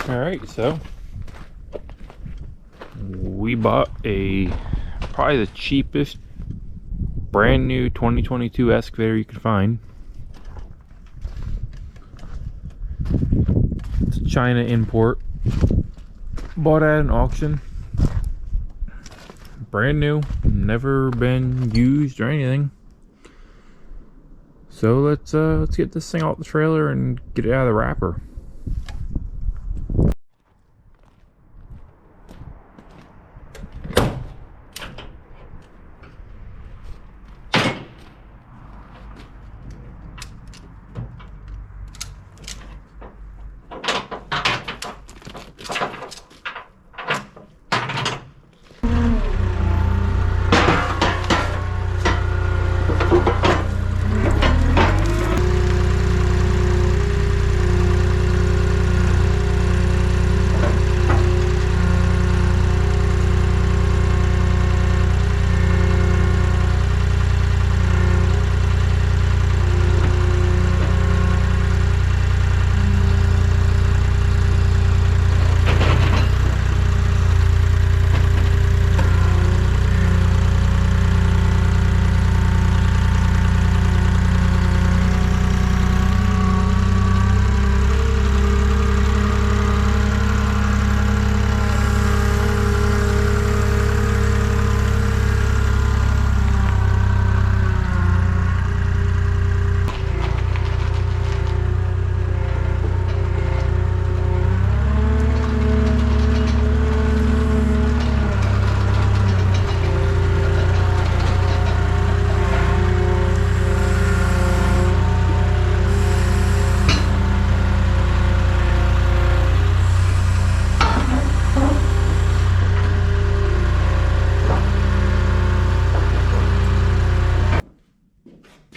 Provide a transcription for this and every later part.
Alright, so we bought probably the cheapest brand new 2022 excavator you could find. It's a China import. Bought at an auction. Brand new, never been used or anything. So let's get this thing off the trailer and get it out of the wrapper.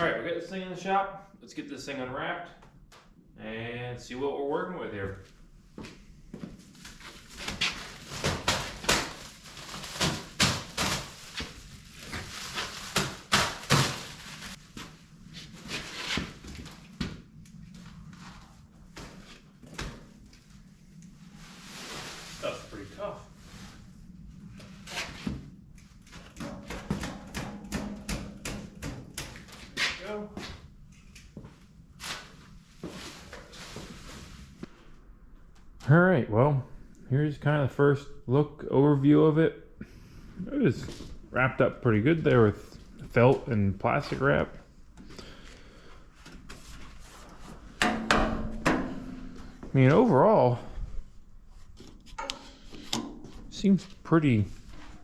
Alright, we got this thing in the shop. Let's get this thing unwrapped and see what we're working with here. That's pretty tough. Go. All right, well, here's kind of the first look overview of it. It was wrapped up pretty good there with felt and plastic wrap. I mean, overall, seems pretty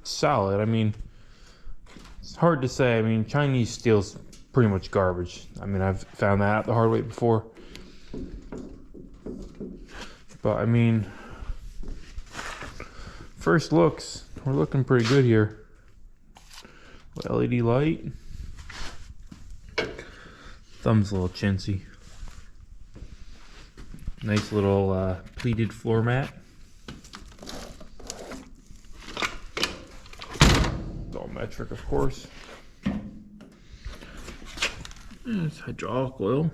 solid. I mean, it's hard to say. I mean, Chinese steel's pretty much garbage. I mean, I've found that out the hard way before. But I mean, first looks, we're looking pretty good here. LED light. Thumb's a little chintzy. Nice little pleated floor mat. It's all metric, of course. It's hydraulic oil.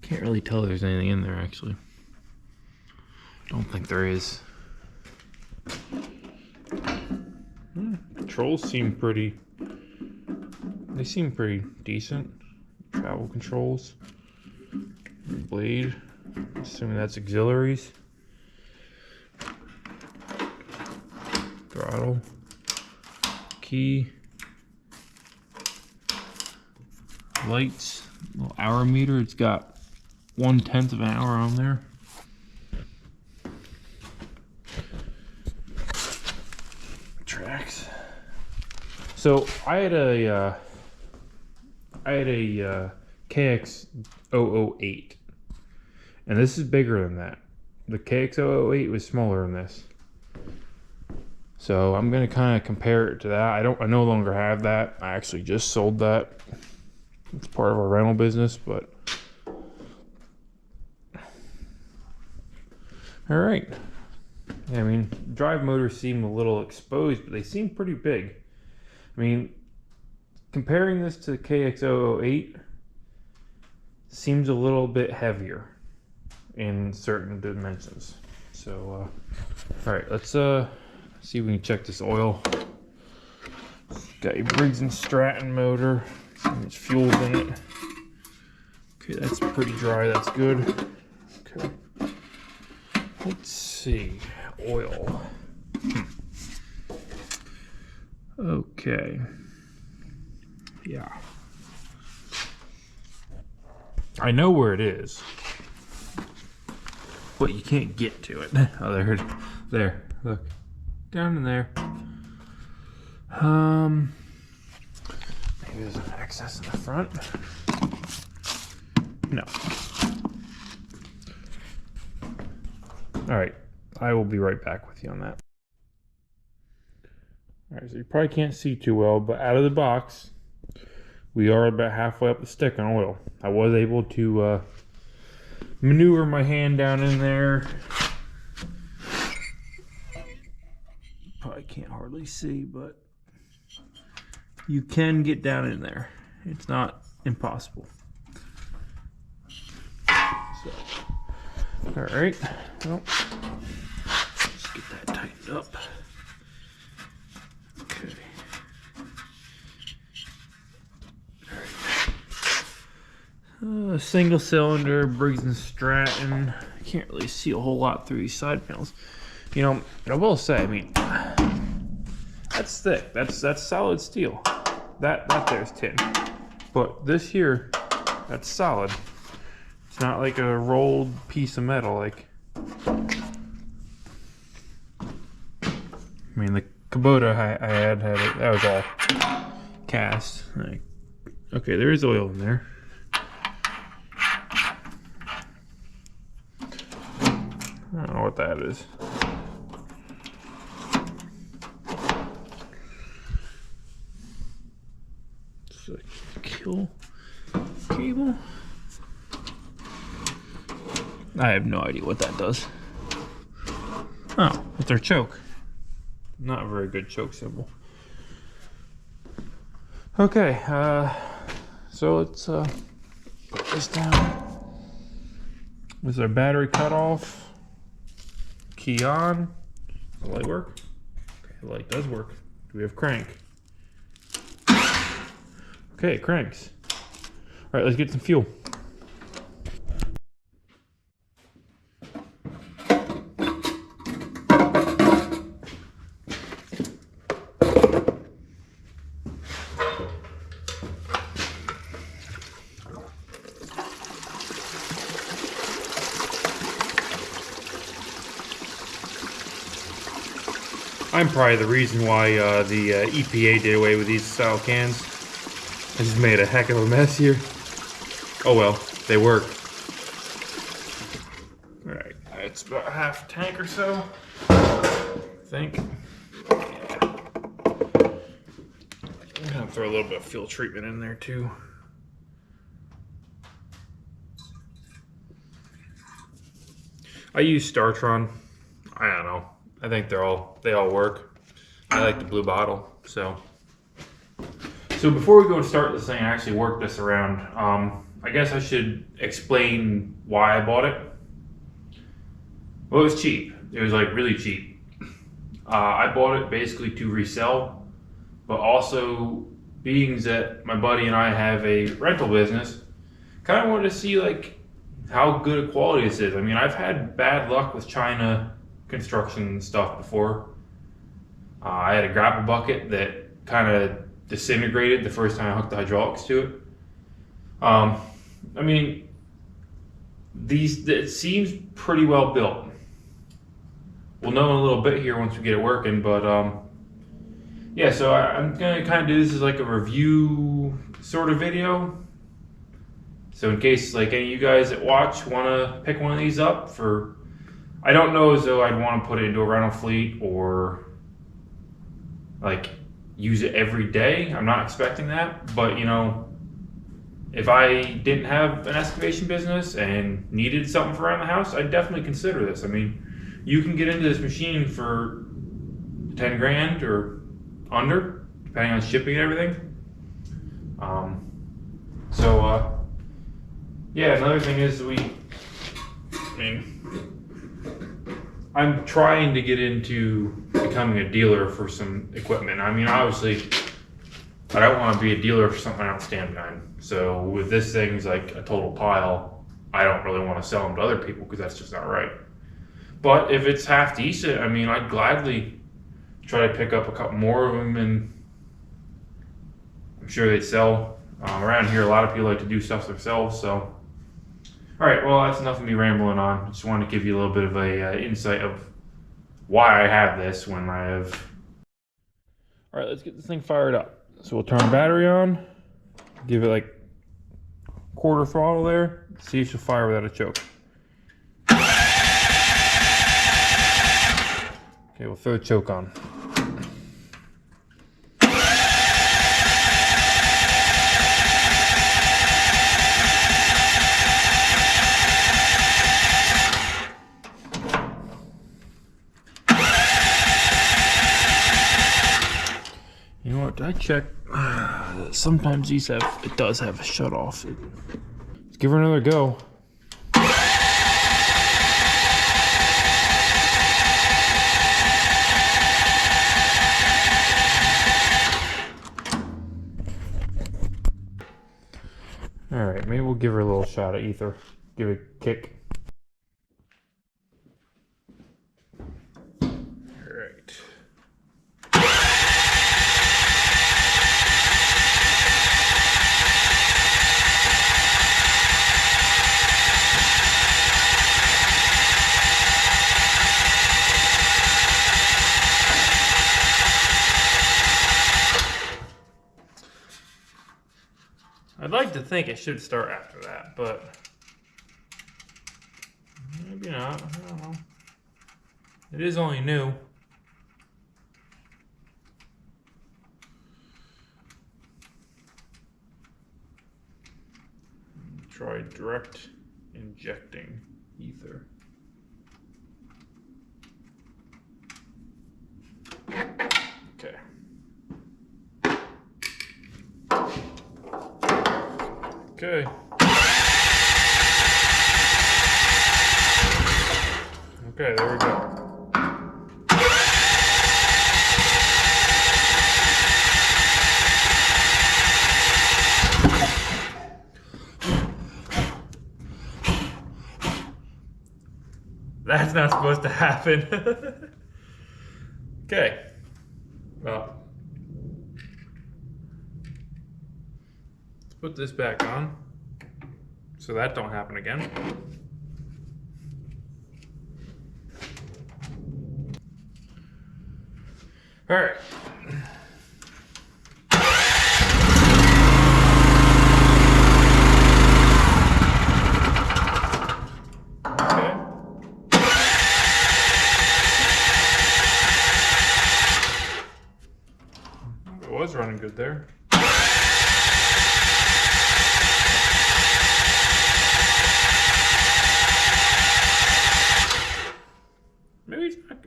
Can't really tell there's anything in there, actually. Don't think there is. Controls seem pretty... They seem pretty decent. Travel controls. Blade. Assuming that's auxiliaries. Throttle. Key. Lights. Little hour meter. It's got 1/10 of an hour on there. Tracks. So I had a KX008, and this is bigger than that. The KX008 was smaller than this. So I'm gonna kind of compare it to that. I no longer have that. I actually just sold that. It's part of our rental business, but all right. I mean, drive motors seem a little exposed, but they seem pretty big. I mean, comparing this to the KX008 seems a little bit heavier in certain dimensions. So, all right, let's see if we can check this oil. Got a Briggs & Stratton motor. See how much fuel's in it. Okay, that's pretty dry. That's good. Okay. Let's see. Oil. Okay. Yeah. I know where it is, but you can't get to it. Oh, there. Look, down in there. Maybe there's an excess in the front. No. All right, I will be right back with you on that. All right, so you probably can't see too well, but out of the box, we are about halfway up the stick on oil. I was able to maneuver my hand down in there. Probably can't hardly see, but you can get down in there. It's not impossible. So, all right, well, let's get that tightened up. Okay. All right. Single cylinder, Briggs & Stratton. I can't really see a whole lot through these side panels. You know, I will say, I mean, that's thick. That's solid steel. That there's tin. But this here, that's solid. It's not like a rolled piece of metal. Like, I mean, the Kubota I had it. That was all cast. Like, okay, there is oil in there. I don't know what that is. It's a kill cable. I have no idea what that does. Oh, it's their choke. Not a very good choke symbol. Okay, so let's put this down. Is our battery cut off? Key on. Does the light work? Okay, the light does work. Do we have crank? Okay, it cranks. All right, let's get some fuel. I'm probably the reason why the EPA did away with these style cans. I just made a heck of a mess here. Oh well, they work. Alright, it's about a half tank or so, I think. Yeah. I'm gonna throw a little bit of fuel treatment in there too. I use Startron. I don't know. I think they all work. I like the blue bottle. So before we go and start this thing, I actually worked this around. I guess I should explain why I bought it. Well, it was cheap. It was like really cheap. I bought it basically to resell, but also being that my buddy and I have a rental business, kind of wanted to see like how good a quality this is. I mean, I've had bad luck with China construction stuff before. I had a grapple bucket that kind of disintegrated the first time I hooked the hydraulics to it. I mean, it seems pretty well built. We'll know in a little bit here once we get it working, but yeah, so I'm gonna kind of do this as like a review sort of video. So in case like any of you guys that watch want to pick one of these up for, I don't know as though I'd want to put it into a rental fleet or like use it every day. I'm not expecting that, but you know, if I didn't have an excavation business and needed something for around the house, I'd definitely consider this. I mean, you can get into this machine for 10 grand or under, depending on shipping and everything. Yeah, another thing is mean, I'm trying to get into becoming a dealer for some equipment. I mean, obviously, I don't want to be a dealer for something I don't stand behind. So with this thing's like a total pile, I don't really want to sell them to other people because that's just not right. But if it's half decent, I mean, I'd gladly try to pick up a couple more of them, and I'm sure they'd sell. Around here, a lot of people like to do stuff themselves. So, all right, well, that's enough of me rambling on. I just wanted to give you a little bit of a insight of why I have this when I have. All right, let's get this thing fired up. So we'll turn the battery on, give it like quarter throttle there, see if she'll fire without a choke. Okay, we'll throw the choke on. You know what, I checked, sometimes these it does have a shut off. Let's give her another go. Alright, maybe we'll give her a little shot of ether. Give it a kick. Alright. I'd like to think it should start after that, but maybe not. I don't know. It is only new. Try direct injecting ether. Okay. Okay. Okay, there we go. That's not supposed to happen. Okay. Well, let's put this back on so that don't happen again. All right. It was running good there.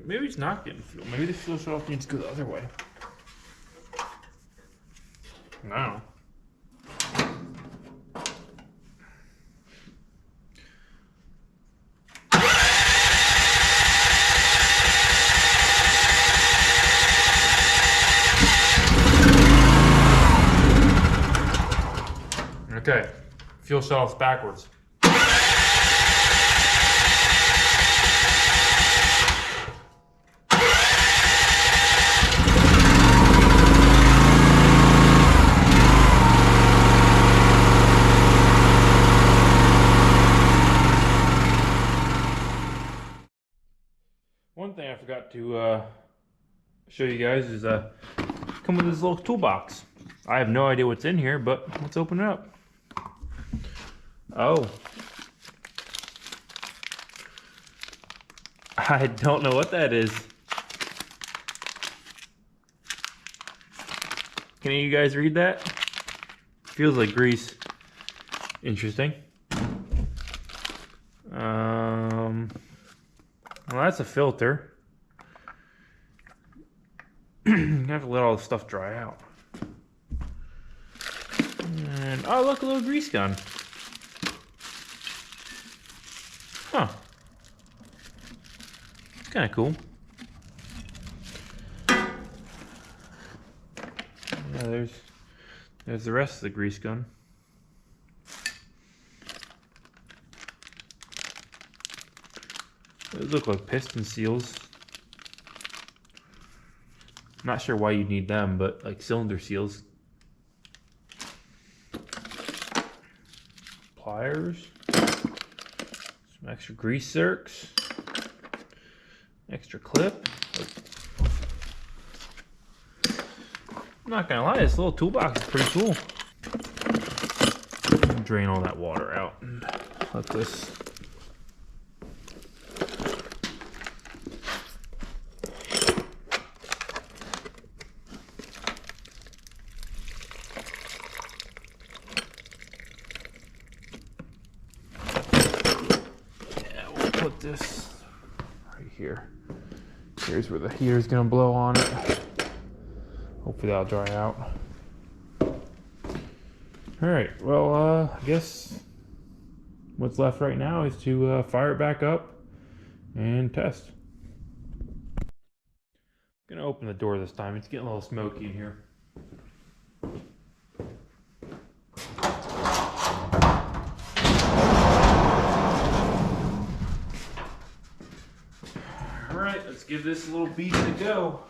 Maybe it's not getting fuel. Maybe the fuel shut off needs to go the other way. No. Okay, fuel shut off's backwards. One thing I forgot to show you guys is come with this little toolbox. I have no idea what's in here, but let's open it up. Oh. I don't know what that is. Can any of you guys read that? Feels like grease. Interesting. Well, that's a filter. You have to let all the stuff dry out. And oh, look, a little grease gun. Huh. kind of cool. Yeah, there's the rest of the grease gun. Those look like piston seals. Not sure why you need them, but like cylinder seals. Pliers. Some extra grease zerks. Extra clip. I'm not gonna lie, this little toolbox is pretty cool. Drain all that water out and let this. Yeah, we'll put this right here. Here's where the heater's gonna blow on it. Hopefully that'll dry out. Alright, well, I guess what's left right now is to fire it back up and test. I'm gonna open the door this time. It's getting a little smoky in here. Alright, let's give this a little beast a go.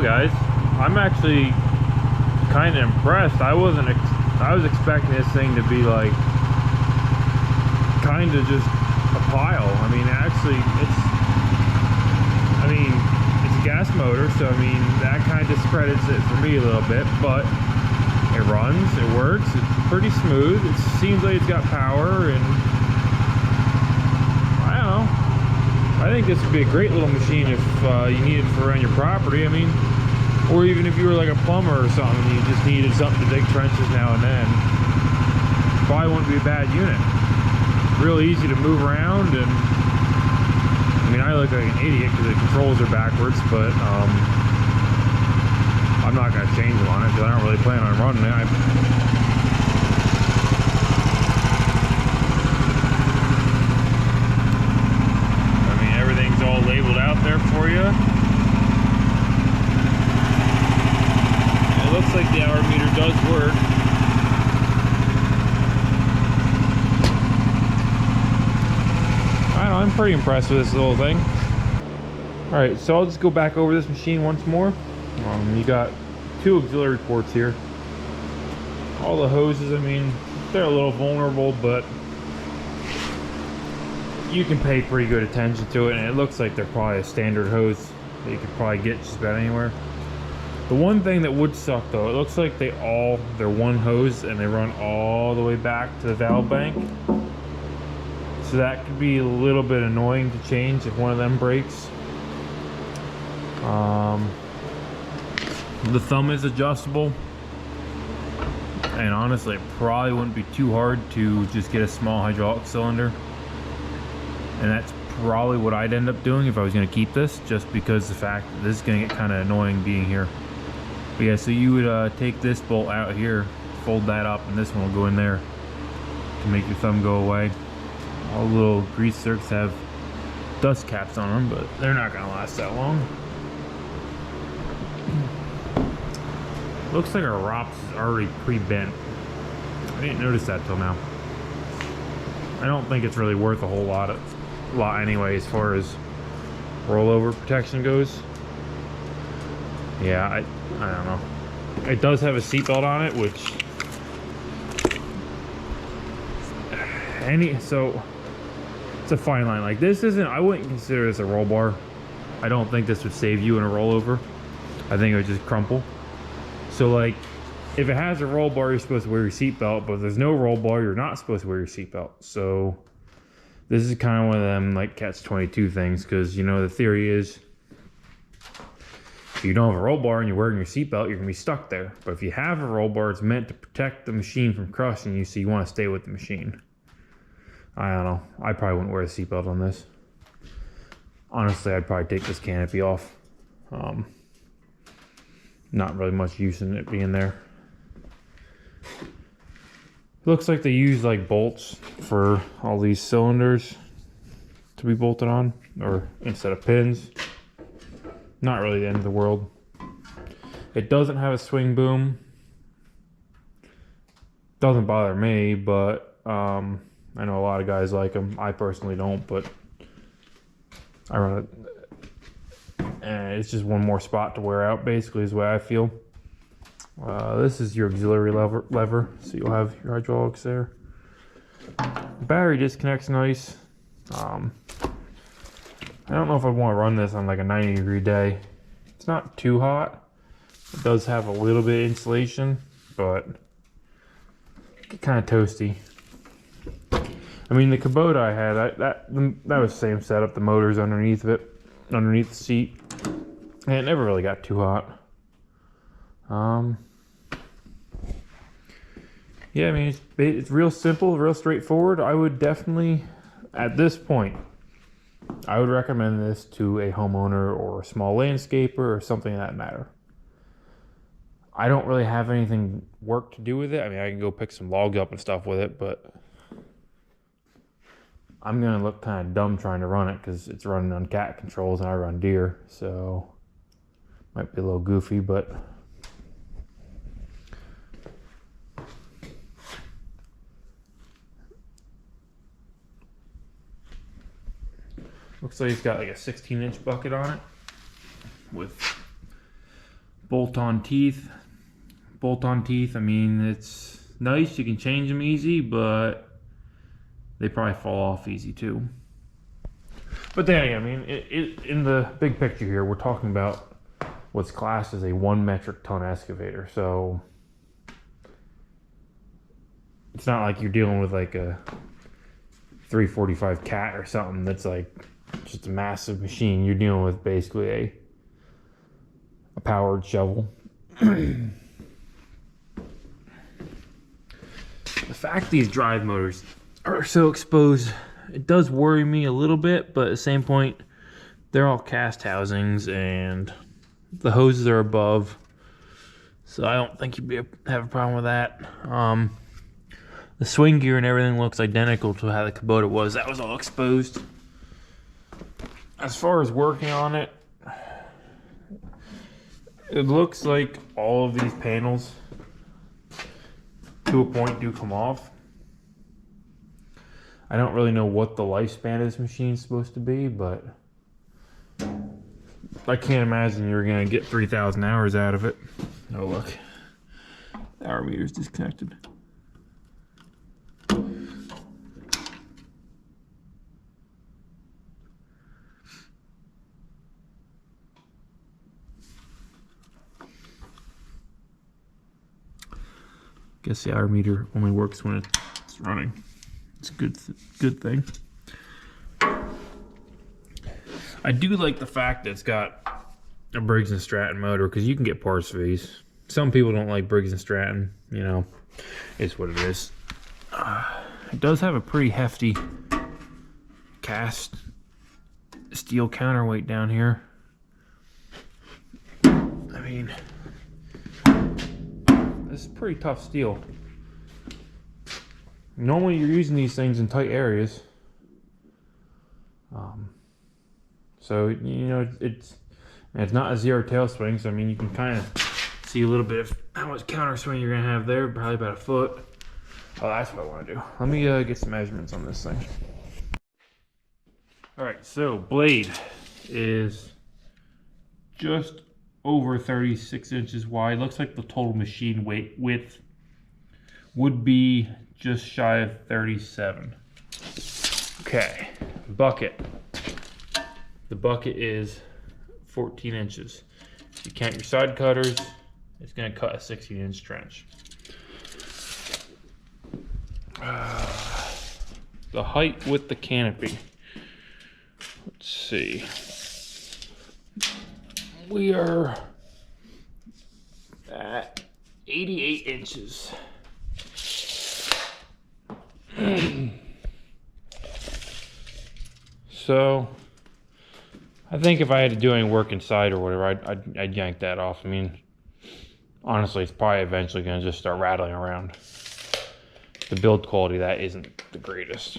Guys, I'm actually kind of impressed. I was expecting this thing to be like kind of just a pile. I mean, actually it's a gas motor, so I mean that kind of discredits it for me a little bit, but it runs, it works, it's pretty smooth, it seems like it's got power, and I I think this would be a great little machine if you need it for around your property. I mean, or even if you were like a plumber or something, you just needed something to dig trenches now and then. Probably wouldn't be a bad unit. Real easy to move around, and I mean, I look like an idiot because the controls are backwards, but I'm not going to change them on it because I don't really plan on running it. I mean, everything's all labeled out there for you. It looks like the hour meter does work. I don't know, I'm pretty impressed with this little thing. Alright, so I'll just go back over this machine once more. You got 2 auxiliary ports here. All the hoses, I mean, they're a little vulnerable, but you can pay pretty good attention to it, and it looks like they're probably a standard hose that you could probably get just about anywhere. The one thing that would suck though, it looks like they're one hose and they run all the way back to the valve bank. So that could be a little bit annoying to change if one of them breaks. The thumb is adjustable, and honestly it probably wouldn't be too hard to just get a small hydraulic cylinder, and that's probably what I'd end up doing if I was going to keep this, just because the fact that this is going to get kind of annoying being here. But yeah, so you would take this bolt out here, fold that up, and this one will go in there to make your thumb go away. All the little grease zerks have dust caps on them, but they're not going to last that long. Looks like our ROPS is already pre-bent. I didn't notice that till now. I don't think it's really worth a whole lot anyway as far as rollover protection goes. Yeah, I don't know. It does have a seatbelt on it, which so it's a fine line. Like, this isn't, I wouldn't consider this a roll bar. I don't think this would save you in a rollover. I think it would just crumple. So like, if it has a roll bar, you're supposed to wear your seatbelt, but if there's no roll bar, you're not supposed to wear your seatbelt. So this is kind of one of them like catch-22 things, because, you know, the theory is if you don't have a roll bar and you're wearing your seatbelt, you're gonna be stuck there. But if you have a roll bar, it's meant to protect the machine from crushing you, so you want to stay with the machine. I don't know. I probably wouldn't wear a seatbelt on this. Honestly, I'd probably take this canopy off. Not really much use in it being there. Looks like they use like bolts for all these cylinders to be bolted on, or instead of pins. Not really the end of the world. It doesn't have a swing boom. Doesn't bother me, but I know a lot of guys like them. I personally don't, but I run it. And it's just one more spot to wear out, basically, is the way I feel. This is your auxiliary lever, so you'll have your hydraulics there. The battery disconnect's nice. I don't know if I want to run this on like a 90-degree day. It's not too hot. It does have a little bit of insulation, but kind of toasty. I mean, the Kubota I had, that was the same setup. The motor's underneath of it, underneath the seat, and it never really got too hot. Yeah, I mean, it's real simple, real straightforward. I would definitely, at this point, I would recommend this to a homeowner or a small landscaper or something of that matter. I don't really have anything work to do with it. I mean, I can go pick some logs up and stuff with it, but I'm gonna look kind of dumb trying to run it because it's running on cat controls and I run deer, so might be a little goofy, but looks like it's got like a 16-inch bucket on it with bolt-on teeth. Bolt-on teeth, I mean, it's nice. You can change them easy, but they probably fall off easy too. But then again, I mean, in the big picture here, we're talking about what's classed as a 1 metric ton excavator. So it's not like you're dealing with like a 345 cat or something that's like just a massive machine. You're dealing with basically a powered shovel. The fact these drive motors are so exposed, it does worry me a little bit, but at the same point, they're all cast housings and the hoses are above, so I don't think you'd have a problem with that. The swing gear and everything looks identical to how the Kubota was. That was all exposed. As far as working on it, it looks like all of these panels to a point do come off. I don't really know what the lifespan of this machine is supposed to be, but I can't imagine you're gonna get 3,000 hours out of it. Oh look, the hour meter's disconnected. Guess the hour meter only works when it's running. It's a good thing. I do like the fact that it's got a Briggs & Stratton motor, because you can get parts for these. Some people don't like Briggs & Stratton, you know, it's what it is. It does have a pretty hefty cast steel counterweight down here. I mean, this is pretty tough steel. Normally you're using these things in tight areas. So, you know, it's not a zero tail swing, so I mean, you can kind of see a little bit of how much counter swing you're gonna have there, probably about a foot. Oh, that's what I want to do. Let me get some measurements on this thing. All right, so blade is just over 36 inches wide. Looks like the total machine width would be just shy of 37. Okay, bucket. The bucket is 14 inches. If you count your side cutters, it's going to cut a 16-inch trench. The height with the canopy. Let's see. We are at 88 inches. So I think if I had to do any work inside or whatever, I'd yank that off. I mean, honestly, it's probably eventually going to just start rattling around. The build quality of that isn't the greatest.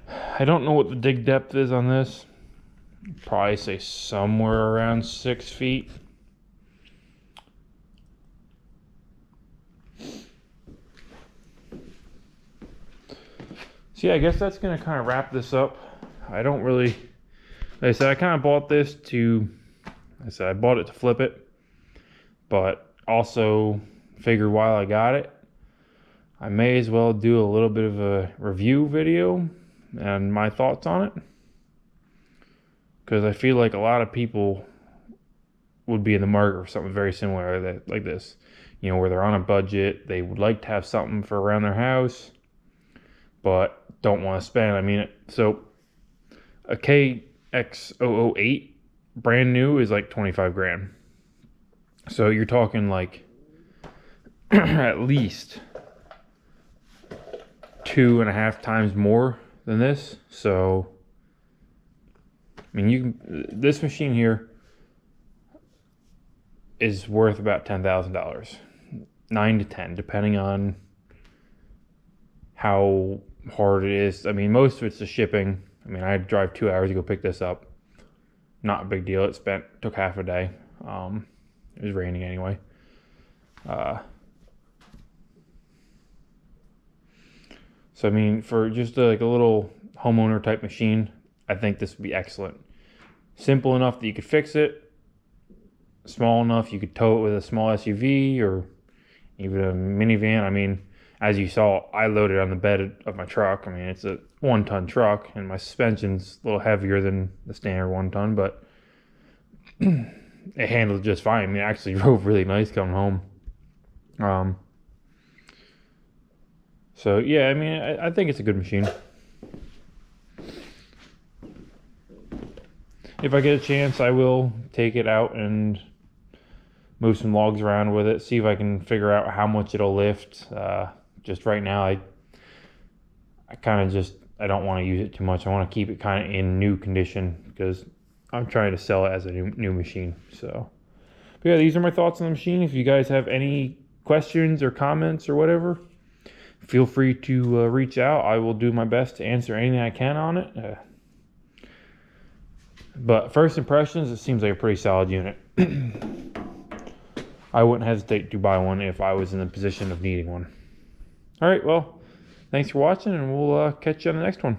I don't know what the dig depth is on this. Probably say somewhere around 6 feet. So yeah, I guess that's gonna kind of wrap this up. I don't really, like I said, I kind of bought this to, I bought it to flip it, but also figured while I got it, I may as well do a little bit of a review video and my thoughts on it, because I feel like a lot of people would be in the market for something very similar like this, you know, where they're on a budget, they would like to have something for around their house, but don't want to spend. I mean, so a KX008 brand new is like 25 grand. So you're talking like at least 2.5 times more than this. So I mean, this machine here is worth about $10,000, 9 to 10, depending on how hard it is. I mean, most of it's the shipping. I mean, I had to drive 2 hours to go pick this up. Not a big deal. Took half a day. It was raining anyway. So I mean, for just like a little homeowner type machine, I think this would be excellent. Simple enough that you could fix it. Small enough you could tow it with a small SUV or even a minivan. I mean, as you saw, I loaded on the bed of my truck. I mean, it's a 1-ton truck, and my suspension's a little heavier than the standard 1-ton, but it handled just fine. I mean, it actually drove really nice coming home. So yeah, I mean, I think it's a good machine. If I get a chance, I will take it out and move some logs around with it, see if I can figure out how much it'll lift. Just right now, I kind of just, I don't want to use it too much. I want to keep it kind of in new condition because I'm trying to sell it as a new machine. So, but yeah, these are my thoughts on the machine. If you guys have any questions or comments or whatever, feel free to reach out. I will do my best to answer anything I can on it. But first impressions, it seems like a pretty solid unit. I wouldn't hesitate to buy one if I was in the position of needing one. All right, well, thanks for watching, and we'll catch you on the next one.